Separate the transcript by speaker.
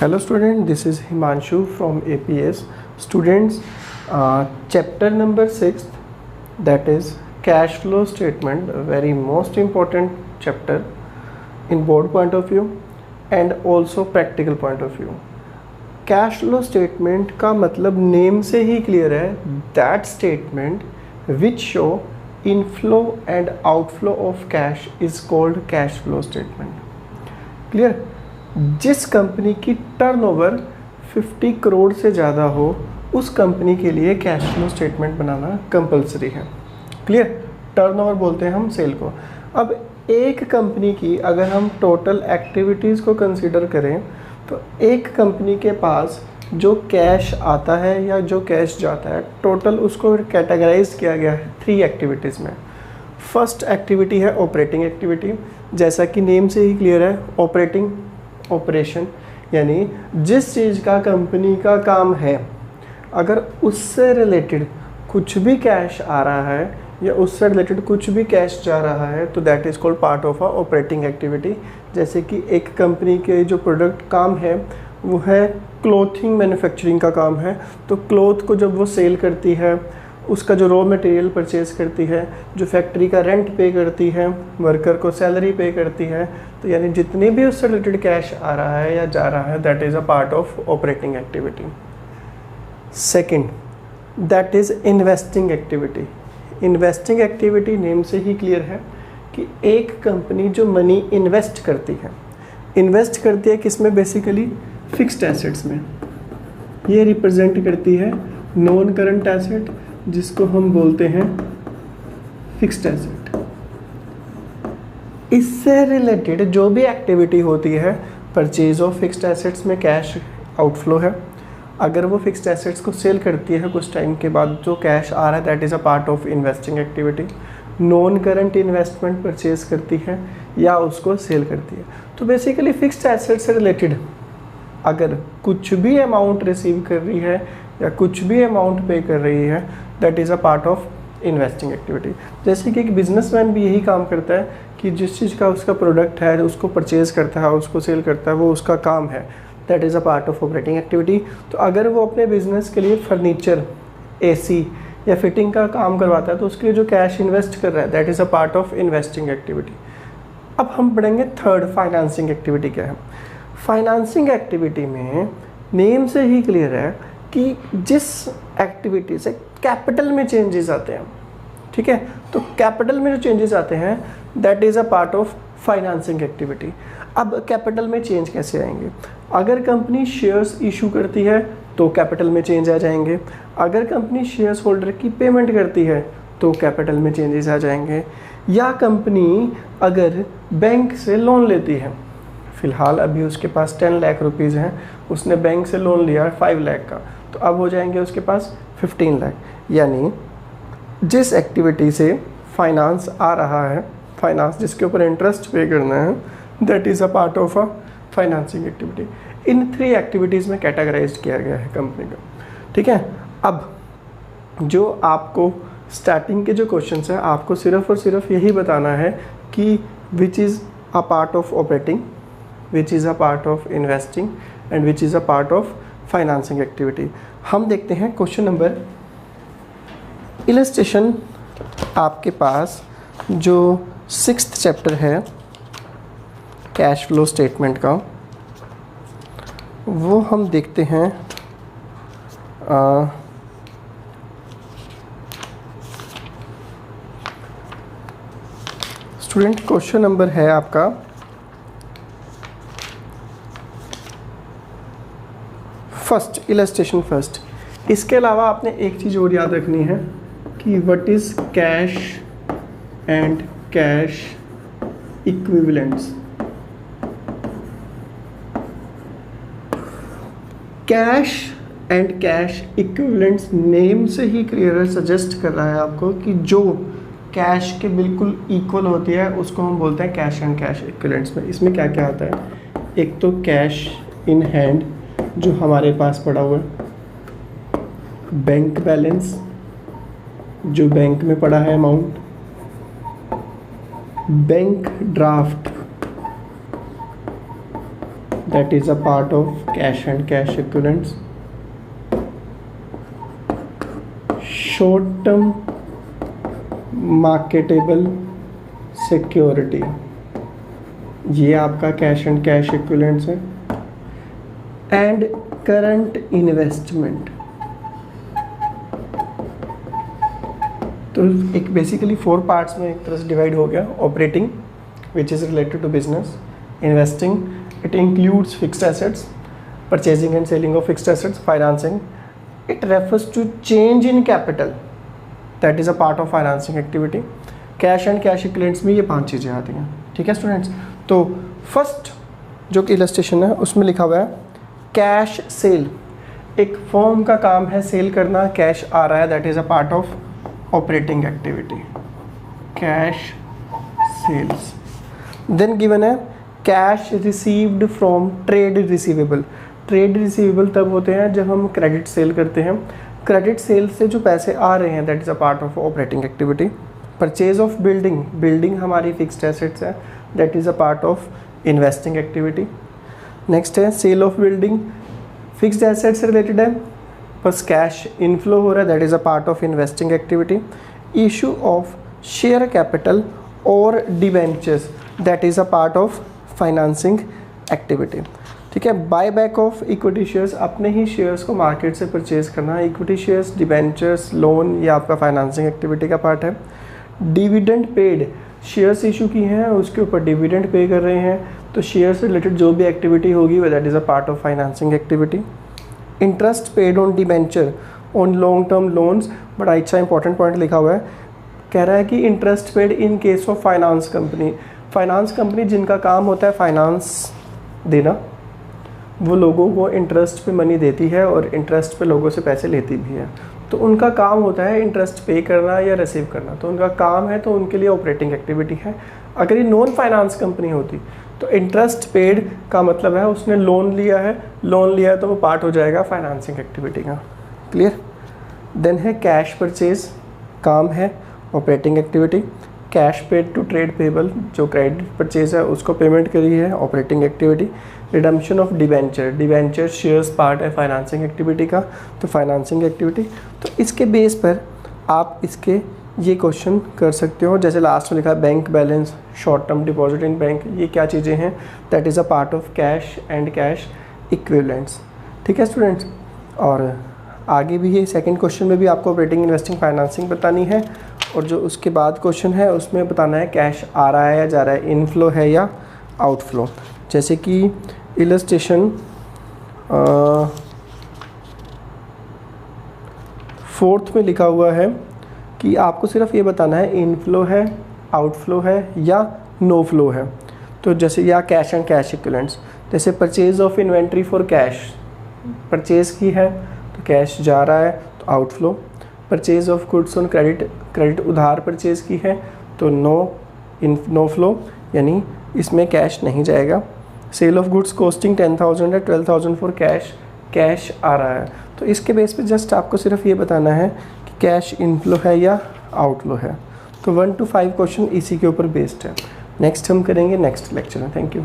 Speaker 1: Hello student, this is Himanshu from APS. Students, chapter number 6, that is cash flow statement, a very most important chapter in board point of view and also practical point of view. Cash flow statement का मतलब name से ही clear है, that statement which show inflow and outflow of cash is called cash flow statement. Clear. जिस company की turnover 50 crore से ज़्यादा हो उस कंपनी के लिए कैश फ्लो स्टेटमेंट बनाना कंपलसरी है. क्लियर. टर्नओवर बोलते हैं हम सेल को. अब एक कंपनी की अगर हम टोटल एक्टिविटीज़ को कंसीडर करें तो एक कंपनी के पास जो कैश आता है या जो कैश जाता है टोटल उसको कैटेगराइज किया गया है 3 एक्टिविटीज़ में. फर्स्ट एक्टिविटी है ऑपरेटिंग एक्टिविटी. जैसा कि नेम से ही क्लियर है, ऑपरेटिंग ऑपरेशन यानी जिस चीज़ का कंपनी का काम है अगर उससे रिलेटेड कुछ भी कैश आ रहा है या उससे रिलेटेड कुछ भी कैश जा रहा है तो that is called part of a operating activity. जैसे कि एक कंपनी के जो प्रोडक्ट काम है वो है क्लोथिंग मैन्युफैक्चरिंग का काम है, तो क्लोथ को जब वो सेल करती है उसका जो रॉ मटेरियल परचेज़ करती है, जो फैक्ट्री का रेंट पे करती है, वर्कर को सैलरी पे करती है, तो यानी जितने भी उससे रिलेटेड कैश आ रहा है या जा रहा है that is a part of operating activity. Second, that is investing activity. Investing activity name से ही क्लियर है कि एक कंपनी जो मनी इन्वेस्ट करती है किसमें, बेसिकली फिक्स्ड एसेट्स में. ये रिप्रेजेंट करती है नॉन करंट एसेट जिसको हम बोलते हैं फिक्स्ड एसेट. इससे रिलेटेड जो भी एक्टिविटी होती है, परचेज ऑफ फिक्स्ड एसेट्स में कैश आउटफ्लो है. अगर वो फिक्स्ड एसेट्स को सेल करती है कुछ टाइम के बाद जो कैश आ रहा है that is a part of investing activity. Non current investment purchase करती है या उसको सेल करती है. तो बेसिकली फिक्स्ड एसेट से रिलेटेड अगर कुछ भी अमाउंट रिसीव कर रही है या कुछ भी अमाउंट पे कर रही है that is a part of investing activity. जैसे कि एक बिजनेसमैन भी यही काम करता है कि जिस चीज़ का उसका प्रोडक्ट है उसको परचेज़ करता है, उसको सेल करता है, वो उसका काम है, that is a part of operating activity. तो अगर वो अपने बिजनेस के लिए फर्नीचर, एसी या फिटिंग का काम करवाता है तो उसके लिए जो कैश इन्वेस्ट कर रहा है that is a part of investing activity. अब हम पढ़ेंगे थर्ड, फाइनेंसिंग एक्टिविटी क्या है. फाइनेंसिंग एक्टिविटी में नेम से ही क्लियर है कि जिस एक्टिविटी से कैपिटल में चेंजेस आते हैं, ठीक है, तो कैपिटल में जो चेंजेस आते हैं that is a part of financing activity. अब कैपिटल में चेंज कैसे आएंगे, अगर कंपनी शेयर्स इशू करती है तो कैपिटल में चेंज आ जाएंगे. अगर कंपनी शेयर्स होल्डर की पेमेंट करती है तो कैपिटल में चेंजेस आ जाएंगे. या कंपनी अगर बैंक से लोन लेती है, फ़िलहाल अभी उसके पास 10 लाख रुपीज़ हैं, उसने बैंक से लोन लिया 5 लाख का, तो अब हो जाएंगे उसके पास 15 लाख. यानी जिस एक्टिविटी से फाइनेंस आ रहा है, फाइनेंस जिसके ऊपर इंटरेस्ट पे करना है that is a part of a financing activity. In 3 activities में कैटेगराइज किया गया है कंपनी का. ठीक है. अब जो आपको स्टार्टिंग के जो क्वेश्चंस हैं आपको सिर्फ और सिर्फ यही बताना है कि which is a part of operating, which is a part of investing and which is a part of financing activity. हम देखते हैं क्वेश्चन नंबर. इलस्ट्रेशन आपके पास जो 6th चैप्टर है कैश फ्लो स्टेटमेंट का वो हम देखते हैं. स्टूडेंट क्वेश्चन नंबर है आपका फर्स्ट, इलस्ट्रेशन फर्स्ट. इसके अलावा आपने एक चीज़ और याद रखनी है कि what is cash and cash equivalents. Cash and cash equivalents name से ही क्लियर सजेस्ट कर रहा है आपको कि जो कैश के बिल्कुल इक्वल होती है उसको हम बोलते हैं कैश एंड कैश इक्विवेलेंट्स में. इसमें क्या क्या आता है, एक तो कैश इन हैंड जो हमारे पास पड़ा हुआ है, बैंक बैलेंस जो बैंक में पड़ा है amount, bank draft that is a part of cash and cash equivalents. Short term marketable security, ये आपका कैश एंड कैश इक्विवेलेंट्स है. एंड करंट इन्वेस्टमेंट, तो एक बेसिकली 4 पार्ट्स में एक तरह से डिवाइड हो गया. Operating which is related to business. Investing, it includes fixed assets. Purchasing and selling of fixed assets. Financing, it refers to change in capital, that is a part of financing activity. Cash and cash equivalents में ये 5 चीज़ें आती हैं. ठीक है students. तो first जो कि इलस्ट्रेशन है उसमें लिखा हुआ है कैश सेल. एक फर्म का काम है सेल करना, कैश आ रहा है, that is a part of operating activity. Cash sales. Then given है cash received from trade receivable. Trade receivable तब होते हैं जब हम क्रेडिट सेल करते हैं. क्रेडिट सेल से जो पैसे आ रहे हैं that is a part of operating activity. Purchase of building, building हमारी फिक्स्ड एसेट्स है, that is a part of investing activity. Next है sale of building, fixed assets से रिलेटेड है, बस कैश इनफ्लो हो रहा है, that is a part of investing activity. Issue of share capital और debentures, that is a part of financing activity. ठीक है. Buy back of equity shares, अपने ही शेयर्स को मार्केट से परचेज करना. इक्विटी शेयर्स, डिवेंचर्स, लोन, ये आपका financing activity का पार्ट है. डिविडेंड पेड, शेयर्स इशू की हैं उसके ऊपर डिविडेंड पे कर रहे हैं, तो शेयर से रिलेटेड जो भी एक्टिविटी होगी that is a part of financing activity. Interest paid on debenture on long term loans, बड़ा अच्छा इंपॉर्टेंट पॉइंट लिखा हुआ है. कह रहा है कि interest paid in case of finance company. Finance company जिनका काम होता है फाइनेंस देना, वो लोगों को इंटरेस्ट पे मनी देती है और इंटरेस्ट पे लोगों से पैसे लेती भी है, तो उनका काम होता है इंटरेस्ट पे करना या रिसीव करना, तो उनका काम है, तो उनके लिए ऑपरेटिंग एक्टिविटी है. अगर ये नॉन फाइनेंस कंपनी होती तो इंटरेस्ट पेड का मतलब है उसने लोन लिया है, लोन लिया है तो वो पार्ट हो जाएगा फाइनेंसिंग एक्टिविटी का. क्लियर. देन है कैश परचेज, काम है operating activity. Cash paid to trade payable, जो क्रेडिट परचेज है उसको पेमेंट करी है, operating activity. Redemption of debenture, debenture shares part है फाइनेंसिंग एक्टिविटी का, तो फाइनेंसिंग एक्टिविटी. तो इसके बेस पर आप इसके ये क्वेश्चन कर सकते हो. जैसे लास्ट में लिखा है bank balance, short term deposit in bank, ये क्या चीज़ें हैं, that is a part of cash and cash equivalents. ठीक है स्टूडेंट्स. और आगे भी ये सेकंड क्वेश्चन में भी आपको ऑपरेटिंग, इन्वेस्टिंग, फाइनेंसिंग बतानी है, और जो उसके बाद क्वेश्चन है उसमें बताना है कैश आ रहा है या जा रहा है, इनफ्लो है या आउटफ्लो. जैसे कि इलस्ट्रेशन 4th में लिखा हुआ है कि आपको सिर्फ ये बताना है इनफ्लो है, आउटफ्लो है या नो फ्लो है. तो जैसे या कैश एंड कैश इक्विवेलेंट्स, जैसे purchase of inventory for cash, purchase की है तो कैश जा रहा है तो outflow. Purchase of goods on credit, credit उधार परचेज की है तो नो फ्लो, यानी इसमें कैश नहीं जाएगा. सेल ऑफ गुड्स कॉस्टिंग 10,000 है, 12,000 फॉर कैश, कैश आ रहा है. तो इसके बेस पे जस्ट आपको सिर्फ ये बताना है कि कैश इनफ्लो है या आउटफ्लो है. तो 1 to 5 क्वेश्चन इसी के ऊपर बेस्ड है. नेक्स्ट हम करेंगे नेक्स्ट लेक्चर में. Thank you.